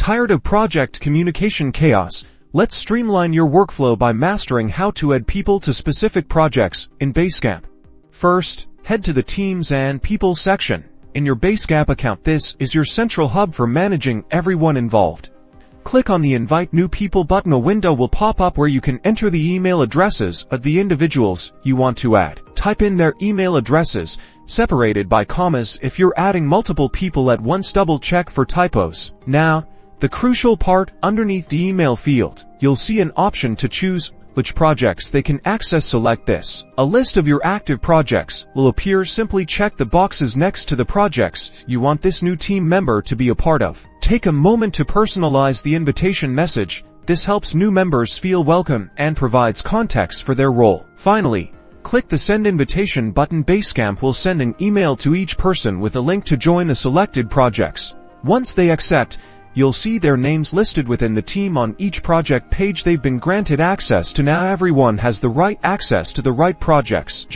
Tired of project communication chaos? Let's streamline your workflow by mastering how to add people to specific projects in Basecamp. First, head to the Teams and People section. In your Basecamp account, this is your central hub for managing everyone involved. Click on the Invite New People button. A window will pop up where you can enter the email addresses of the individuals you want to add. Type in their email addresses, separated by commas. If you're adding multiple people at once, double check for typos. Now, the crucial part, underneath the email field, you'll see an option to choose which projects they can access. Select this. A list of your active projects will appear. Simply check the boxes next to the projects you want this new team member to be a part of. Take a moment to personalize the invitation message. This helps new members feel welcome and provides context for their role. Finally, click the Send Invitation button. Basecamp will send an email to each person with a link to join the selected projects. Once they accept, you'll see their names listed within the team on each project page they've been granted access to. Now everyone has the right access to the right projects.